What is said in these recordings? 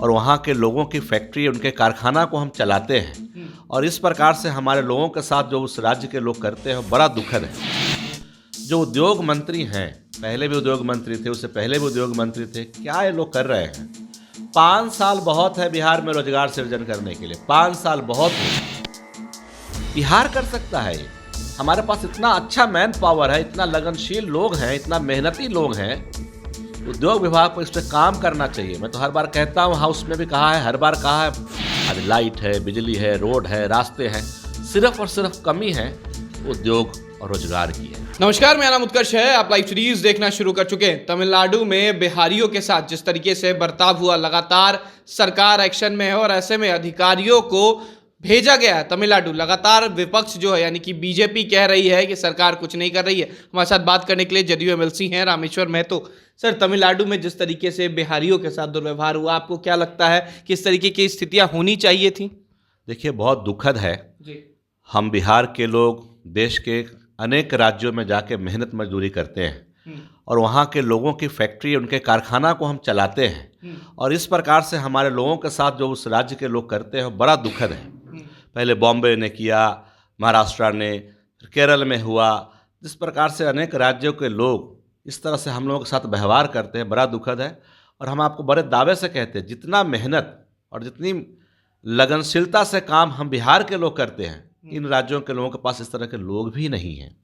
और वहाँ के लोगों की फैक्ट्री, उनके कारखाना को हम चलाते हैं और इस प्रकार से हमारे लोगों के साथ जो उस राज्य के लोग करते हैं बड़ा दुखद है। जो उद्योग मंत्री हैं, पहले भी उद्योग मंत्री थे, उससे पहले भी उद्योग मंत्री थे, क्या ये लोग कर रहे हैं? 5 साल बहुत है बिहार में रोजगार सृजन करने के लिए, 5 साल बहुत है। बिहार कर सकता है ये। हमारे पास इतना अच्छा मैन पावर है, इतना लगनशील लोग हैं, इतना मेहनती लोग हैं। उद्योग विभाग को इस पर काम करना चाहिए। मैं तो हर बार कहता हूँ, हाउस में भी कहा है, हर बार कहा है, अरे लाइट है, बिजली है, रोड है, रास्ते हैं, सिर्फ और सिर्फ कमी है उद्योग और रोजगार की है। नमस्कार, मेरा नाम उत्कर्ष है। आप लाइव सीरीज देखना शुरू कर चुके हैं। तमिलनाडु में बिहारियों के साथ जिस तरीके से बर्ताव हुआ, लगातार सरकार एक्शन में है और ऐसे में अधिकारियों को भेजा गया है तमिलनाडु। लगातार विपक्ष जो है यानी कि बीजेपी कह रही है कि सरकार कुछ नहीं कर रही है। हमारे साथ बात करने के लिए जदयू एमएलसी हैं रामेश्वर महतो। सर, तमिलनाडु में जिस तरीके से बिहारियों के साथ दुर्व्यवहार हुआ, आपको क्या लगता है कि इस तरीके की स्थितियां होनी चाहिए थी? देखिए, बहुत दुखद है जी। हम बिहार के लोग देश के अनेक राज्यों में जाके मेहनत मजदूरी करते हैं और वहाँ के लोगों की फैक्ट्री, उनके कारखाना को हम चलाते हैं और इस प्रकार से हमारे लोगों के साथ जो उस राज्य के लोग करते हैं बड़ा दुखद है। पहले बॉम्बे ने किया, महाराष्ट्र ने, केरल में हुआ। जिस प्रकार से अनेक राज्यों के लोग इस तरह से हम लोगों के साथ व्यवहार करते हैं, बड़ा दुखद है। और हम आपको बड़े दावे से कहते हैं, जितना मेहनत और जितनी लगनशीलता से काम हम बिहार के लोग करते हैं, इन राज्यों के लोगों के पास इस तरह के लोग भी नहीं हैं।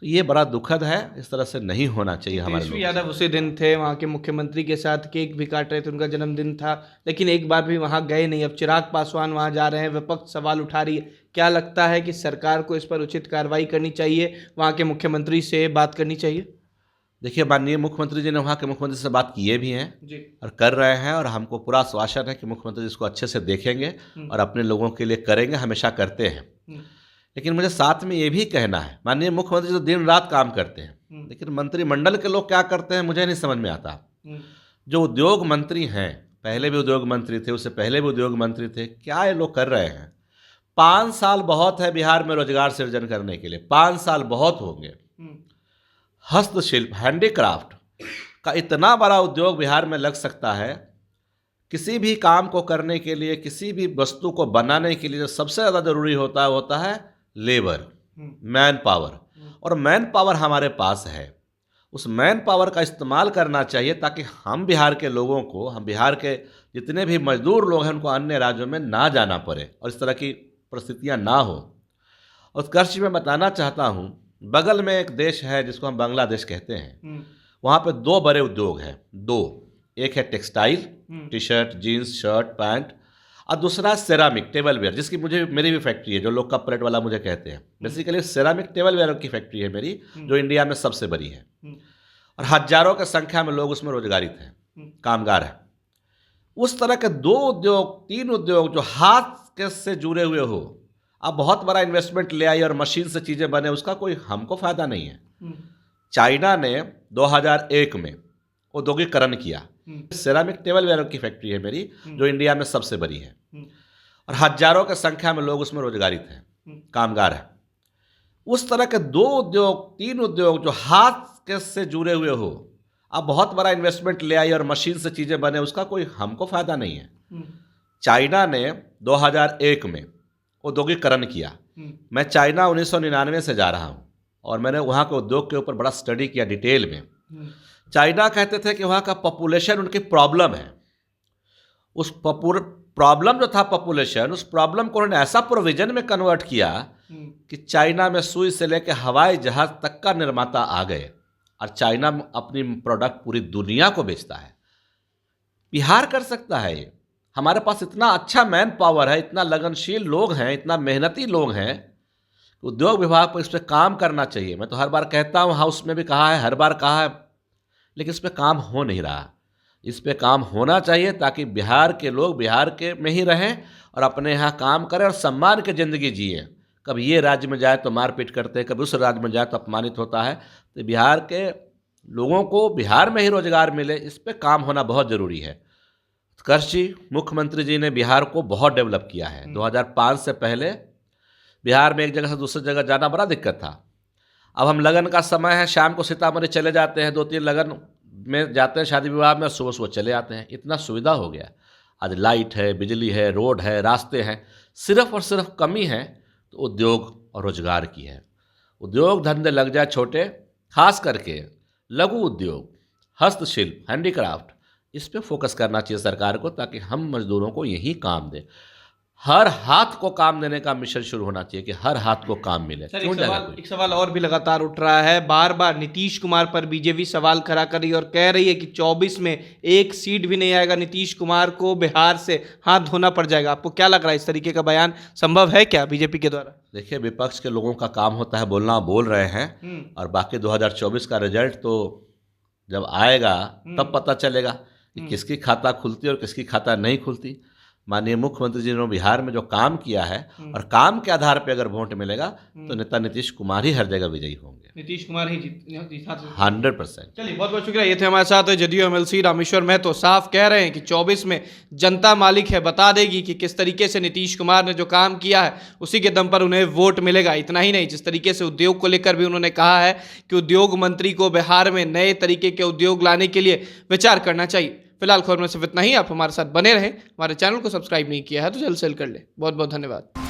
तो ये बड़ा दुखद है, इस तरह से नहीं होना चाहिए हमारे लोग। तेजस्वी यादव उसी दिन थे वहाँ के मुख्यमंत्री के साथ, केक भी काट रहे थे, उनका जन्मदिन था, लेकिन एक बार भी वहाँ गए नहीं। अब चिराग पासवान वहाँ जा रहे हैं, विपक्ष सवाल उठा रही है। क्या लगता है कि सरकार को इस पर उचित कार्रवाई करनी चाहिए, वहाँ के मुख्यमंत्री से बात करनी चाहिए? देखिए, माननीय मुख्यमंत्री जी ने वहाँ के मुख्यमंत्री से बात किए भी हैं जी। और कर रहे हैं, और हमको पूरा आश्वासन है कि मुख्यमंत्री इसको अच्छे से देखेंगे और अपने लोगों के लिए करेंगे, हमेशा करते हैं। लेकिन मुझे साथ में ये भी कहना है, माननीय मुख्यमंत्री तो दिन रात काम करते हैं, लेकिन मंत्रिमंडल के लोग क्या करते हैं मुझे नहीं समझ में आता। जो उद्योग मंत्री हैं, पहले भी उद्योग मंत्री थे, उससे पहले भी उद्योग मंत्री थे, क्या ये लोग कर रहे हैं? 5 साल बहुत है बिहार में रोजगार सृजन करने के लिए, 5 साल बहुत होंगे। हस्तशिल्प, हैंडीक्राफ्ट का इतना बड़ा उद्योग बिहार में लग सकता है। किसी भी काम को करने के लिए, किसी भी वस्तु को बनाने के लिए जो सबसे ज़्यादा ज़रूरी होता है लेबर, मैन पावर। और मैन पावर हमारे पास है, उस मैन पावर का इस्तेमाल करना चाहिए ताकि हम बिहार के लोगों को, हम बिहार के जितने भी मजदूर लोग हैं उनको अन्य राज्यों में ना जाना पड़े और इस तरह की परिस्थितियां ना हो। उत्कर्ष मैं बताना चाहता हूं, बगल में एक देश है जिसको हम बांग्लादेश कहते हैं, वहाँ पे 2 बड़े उद्योग हैं, 2। एक है textile, T shirt, jeans, shirt, pant, और दूसरा सेरामिक टेबल वेयर, जिसकी मेरी भी फैक्ट्री है, जो लोग कप प्लेट वाला मुझे कहते हैं। बेसिकली सेरामिक टेबल वेयर की फैक्ट्री है मेरी, जो इंडिया में सबसे बड़ी है और हजारों की संख्या में लोग उसमें रोजगारित हैं, कामगार हैं। उस तरह के 2 उद्योग, 3 उद्योग जो हाथ के से जुड़े हुए हो, अब बहुत बड़ा इन्वेस्टमेंट ले आई और मशीन से चीज़ें बने, उसका कोई हमको फायदा नहीं है। चाइना ने 2001 में औद्योगिकरण किया। सेरामिक टेबल वेयर की फैक्ट्री है मेरी, जो इंडिया में सबसे बड़ी है और हजारों की संख्या में लोग उसमें रोजगारित हैं, कामगार हैं। उस तरह के 2 उद्योग, 3 उद्योग जो हाथ के से जुड़े हुए हो, अब बहुत बड़ा इन्वेस्टमेंट ले आई और मशीन से चीज़ें बने, उसका कोई हमको फायदा नहीं है। चाइना ने 2001 में औद्योगिकरण किया। मैं चाइना 1999 से जा रहा हूँ और मैंने वहाँ के उद्योग के ऊपर बड़ा स्टडी किया डिटेल में। चाइना कहते थे कि वहाँ का पॉपुलेशन उनकी प्रॉब्लम है। उस प्रॉब्लम जो था पॉपुलेशन, उस प्रॉब्लम को उन्होंने ऐसा प्रोविजन में कन्वर्ट किया कि चाइना में सुई से लेकर हवाई जहाज तक का निर्माता आ गए और चाइना अपनी प्रोडक्ट पूरी दुनिया को बेचता है। बिहार कर सकता है ये। हमारे पास इतना अच्छा मैन पावर है, इतना लगनशील लोग हैं, इतना मेहनती लोग हैं। उद्योग विभाग को इस पर काम करना चाहिए। मैं तो हर बार कहता हूँ, हाउस में भी कहा है, हर बार कहा है, लेकिन इस पर काम हो नहीं रहा। इस पे काम होना चाहिए ताकि बिहार के लोग बिहार के में ही रहें और अपने यहाँ काम करें और सम्मान की ज़िंदगी जिए। कभी ये राज्य में जाए तो मारपीट करते हैं, कभी उस राज्य में जाए तो अपमानित होता है। तो बिहार के लोगों को बिहार में ही रोजगार मिले, इस पे काम होना बहुत ज़रूरी है। उत्कर्ष जी, मुख्यमंत्री जी ने बिहार को बहुत डेवलप किया है। 2005 से पहले बिहार में एक जगह से दूसरी जगह जाना बड़ा दिक्कत था। अब हम लगन का समय है, शाम को सीतामढ़ी चले जाते हैं, 2-3 लगन में जाते हैं शादी विवाह में, सुबह सुबह चले आते हैं। इतना सुविधा हो गया। आज लाइट है, बिजली है, रोड है, रास्ते हैं। सिर्फ और सिर्फ कमी है तो उद्योग और रोजगार की है। उद्योग धंधे लग जाए छोटे, खास करके लघु उद्योग, हस्तशिल्प, हैंडीक्राफ्ट, इस पे फोकस करना चाहिए सरकार को, ताकि हम मजदूरों को यही काम दें। हर हाथ को काम देने का मिशन शुरू होना चाहिए कि हर हाथ को काम मिले। सर, क्यों जाएगा कोई? एक सवाल और भी लगातार उठ रहा है। बार बार नीतीश कुमार पर बीजेपी सवाल खड़ा कर रही है और कह रही है कि 24 में एक सीट भी नहीं आएगा, नीतीश कुमार को बिहार से हाथ धोना पड़ जाएगा। आपको क्या लग रहा है, इस तरीके का बयान संभव है क्या बीजेपी के द्वारा? देखिए, विपक्ष के लोगों का काम होता है बोलना, बोल रहे हैं, और बाकी 2024 का रिजल्ट तो जब आएगा तब पता चलेगा कि किसकी खाता खुलती और किसकी खाता नहीं खुलती। माननीय मुख्यमंत्री जी ने बिहार में जो काम किया है और काम के आधार पे अगर वोट मिलेगा तो नेता नीतीश कुमार ही हर जगह विजयी होंगे। नीतीश कुमार ही 100%। चलिए, बहुत बहुत शुक्रिया। ये थे हमारे साथ जदयू एमएलसी रामेश्वर महतो। साफ कह रहे हैं कि 24 में जनता मालिक है, बता देगी कि किस तरीके से नीतीश कुमार ने जो काम किया है उसी के दम पर उन्हें वोट मिलेगा। इतना ही नहीं, जिस तरीके से उद्योग को लेकर भी उन्होंने कहा है कि उद्योग मंत्री को बिहार में नए तरीके के उद्योग लाने के लिए विचार करना चाहिए। फिलहाल खबर में सिर्फ इतना ही। आप हमारे साथ बने रहें। हमारे चैनल को सब्सक्राइब नहीं किया है तो जल्द से जल्द कर ले। बहुत बहुत धन्यवाद।